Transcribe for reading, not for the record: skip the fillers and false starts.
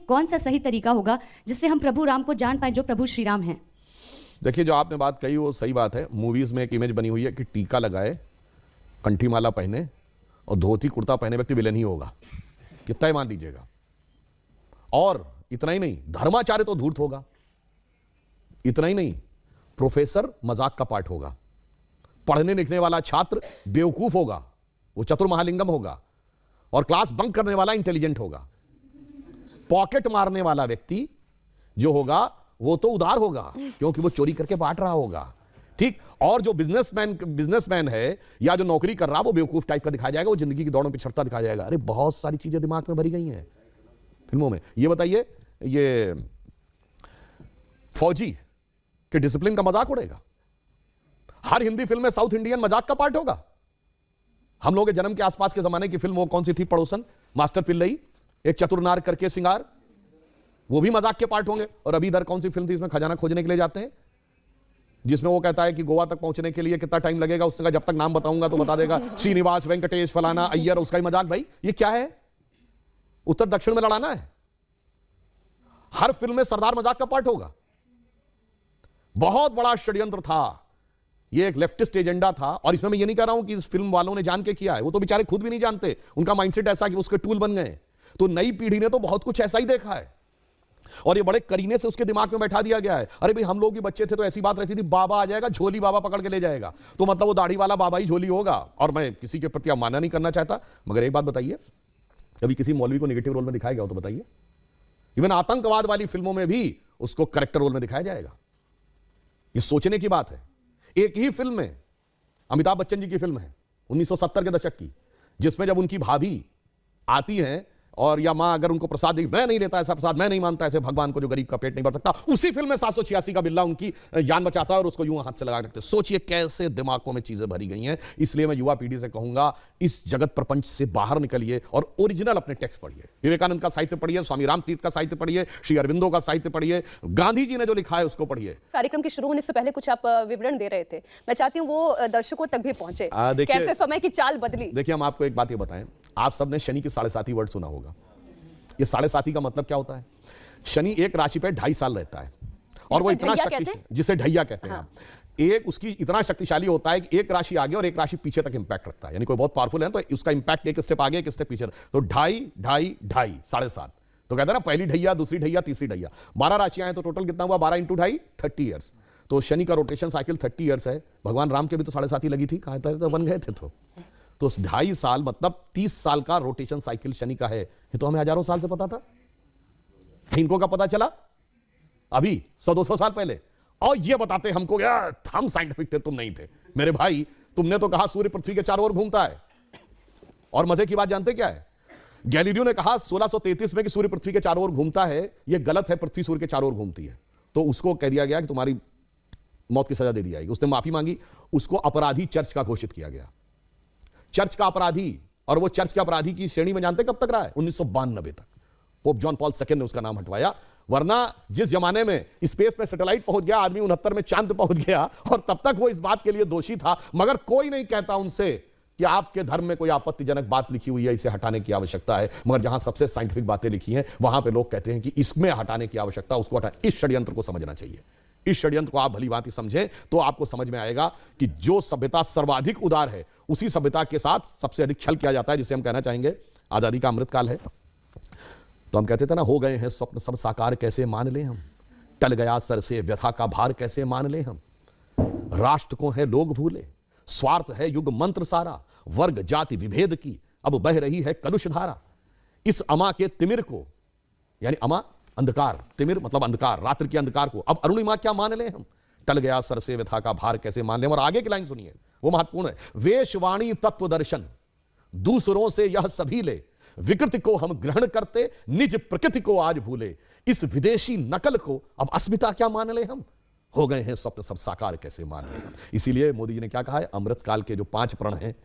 कौन सा सही तरीका होगा जिससे हम प्रभु राम को जान पाए जो प्रभु श्री राम हैं? देखिए, जो आपने बात कही वो सही बात है। मूवीज में एक इमेज बनी हुई है कि टीका लगाए, कंठी माला पहने और धोती कुर्ता पहने व्यक्ति विलेन ही होगा, कितना ही मान लीजिएगा। और इतना ही नहीं, धर्माचार्य तो धूर्त होगा। इतना ही नहीं, प्रोफेसर मजाक का पार्ट होगा। पढ़ने लिखने वाला छात्र बेवकूफ होगा, वो चतुर महालिंगम होगा। और क्लास बंक करने वाला इंटेलिजेंट होगा। पॉकेट मारने वाला व्यक्ति जो होगा वो तो उदार होगा, क्योंकि वो चोरी करके बांट रहा होगा। ठीक। और जो बिजनेसमैन है या जो नौकरी कर रहा वो बेवकूफ टाइप का दिखाया जाएगा, वो जिंदगी की दौड़ में पिछड़ता दिखाया जाएगा। अरे बहुत सारी चीजें दिमाग में भरी गई हैं फिल्मों में। ये बताइए, ये फौजी के डिसिप्लिन का मजाक उड़ेगा। हर हिंदी फिल्म में साउथ इंडियन मजाक का पार्ट होगा। हम लोग के जन्म के आसपास के जमाने की फिल्म वो कौन सी थी, पड़ोसन, मास्टर पिल्लई, एक चतुरनार करके सिंगार, वो भी मजाक के पार्ट होंगे। और अभी इधर कौन सी फिल्म थी इसमें खजाना खोजने के लिए जाते हैं, जिसमें वो कहता है कि गोवा तक पहुंचने के लिए कितना टाइम लगेगा, उसने कहा जब तक नाम बताऊंगा तो बता देगा, श्रीनिवास, वेंकटेश, फलाना, अय्यर, उसका ही मजाक। भाई ये क्या है, उत्तर दक्षिण में लड़ाना है। हर फिल्म में सरदार मजाक का पार्ट होगा। बहुत बड़ा षड्यंत्र था, ये एक लेफ्टिस्ट एजेंडा था। और इसमें मैं ये नहीं कह रहा हूं कि इस फिल्म वालों ने जान के किया है, वो तो बेचारे खुद भी नहीं जानते, उनका माइंडसेट ऐसा कि उसके टूल बन गए। तो नई पीढ़ी ने तो बहुत कुछ ऐसा ही देखा है और ये बड़े करीने से उसके दिमाग में बैठा दिया गया है। अरे भाई, हम लोग भी बच्चे थे तो ऐसी बात रहती थी, बाबा आ जाएगा, झोली बाबा पकड़ के ले जाएगा, तो मतलब वो दाढ़ी वाला बाबा ही झोली होगा। और मैं किसी के प्रति अवमानना नहीं करना चाहता, मगर एक बात बताइए, कभी किसी मौलवी को नेगेटिव रोल में दिखाया गया हो तो बताइए। इवन आतंकवाद वाली फिल्मों में भी उसको करेक्टर रोल में दिखाया जाएगा। ये सोचने की बात है। एक ही फिल्म में, अमिताभ बच्चन जी की फिल्म है 1970 के दशक की, जिसमें जब उनकी भाभी आती हैं और या मां अगर उनको प्रसाद दी, मैं नहीं लेता ऐसा प्रसाद, मैं नहीं मानता ऐसे भगवान को जो गरीब का पेट नहीं भर सकता, उसी फिल्म में 786 का बिल्ला उनकी जान बचाता है और उसको यूं हाथ से लगा रखते। सोचिए कैसे दिमागों में चीजें भरी गई हैं। इसलिए मैं युवा पीढ़ी से कहूंगा, इस जगत प्रपंच से बाहर निकलिए और ओरिजिनल अपने टेक्स्ट पढ़िए। विवेकानंद का साहित्य पढ़िए, स्वामी रामतीर्थ का साहित्य पढ़िए, श्री अरविंदो का साहित्य पढ़िए, गांधी जी ने जो लिखा है उसको पढ़िए। कार्यक्रम के शुरू होने से पहले कुछ आप विवरण दे रहे थे, मैं चाहती हूँ वो दर्शकों तक भी पहुंचे, कैसे समय की चाल बदली। देखिए, हम आपको एक बात ये बताएं, आप सबने शनि की 7.5 वर्ड सुना होगा। ये 7.5 का मतलब क्या होता है? शनि एक राशि पे 2.5 साल रहता है और वो इतना शक्तिशाली, जिसे ढैया कहते हैं। एक उसकी इतना शक्तिशाली होता है कि एक राशि आगे और एक राशि पीछे तक इंपैक्ट रखता है। यानी कोई बहुत पावरफुल है तो उसका इंपैक्ट एक स्टेप आगे एक स्टेप पीछे, तो 2.5, 2.5, 2.5, 7.5। तो कहते हैं ना, पहली ढैया, दूसरी ढैया, तीसरी ढैया। 12 राशियां हैं तो टोटल कितना हुआ? 12 × 2.5, 30 ईयर्स। तो शनि का रोटेशन साइकिल 30 ईयर्स है। भगवान राम के भी तो 7.5 लगी थी, कहा था तो बन गए थे। तो 2.5 साल मतलब 30 साल का रोटेशन साइकिल शनि का है। ये तो हमें हजारों साल से पता था, इनको का पता चला अभी 100-200 साल पहले। और ये बताते हमको, यार हम साइंटिफिक थे, तुम नहीं थे। मेरे भाई, तुमने तो कहा सूर्य पृथ्वी के चारों ओर घूमता है। और मजे की बात जानते क्या है? गैलीलियो ने कहा 1633 में कि सूर्य पृथ्वी के चारों ओर घूमता है, यह गलत है, पृथ्वी सूर्य के चारों ओर घूमती है। तो उसको कह दिया गया कि तुम्हारी मौत की सजा दे दी जाएगी। उसने माफी मांगी, उसको अपराधी चर्च का घोषित किया गया, चर्च का अपराधी। और वो चर्च के अपराधी की श्रेणी में जानते कब तक रहा है? 1992 तक। पोप जॉन पॉल II ने उसका नाम हटवाया। वरना जिस जमाने में स्पेस में सैटेलाइट पहुंच गया, आदमी 69 में चांद पहुंच गया, और तब तक वो इस बात के लिए दोषी था। मगर कोई नहीं कहता उनसे कि आपके धर्म में कोई आपत्तिजनक बात लिखी हुई है, इसे हटाने की आवश्यकता है। मगर जहां सबसे साइंटिफिक बातें लिखी हैं, वहां पे लोग कहते हैं कि इसमें हटाने की आवश्यकता, उसको हटा। इस षड्यंत्र को समझना चाहिए। इस षड्यंत्र को आप भली भांति समझें तो आपको समझ में आएगा कि जो सभ्यता सर्वाधिक उदार है, उसी सभ्यता के साथ सबसे अधिक छल किया जाता है, जिसे हम कहना चाहेंगे आजादी का अमृतकाल है। तो हम कहते थे ना, हो गए हैं स्वप्न सब साकार, कैसे मान ले हम, टल गया सर से व्यथा का भार, कैसे मान ले हम। राष्ट्र को है लोग भूले, स्वार्थ है युग मंत्र सारा, वर्ग जाति विभेद की अब बह रही है कलुष धारा। इस अमा के तिमिर को, यानी अमा अंधकार, तिमिर मतलब अंधकार, रात्रि के अंधकार को अब अरुणिमा क्या मान ले हम, टल गया सर से व्यथा का भार, कैसे मान ले हम। और आगे की लाइन सुनिए, वो महत्वपूर्ण है। वेशवाणी तत्व दर्शन दूसरों से यह सभी ले, विकृति को हम ग्रहण करते, निज प्रकृति को आज भूले। इस विदेशी नकल को अब अस्मिता क्या मान ले हम, हो गए हैं स्वप्न सब साकार, कैसे मान ले हम। इसीलिए मोदी जी ने क्या कहा है, अमृतकाल के जो 5 प्रण हैं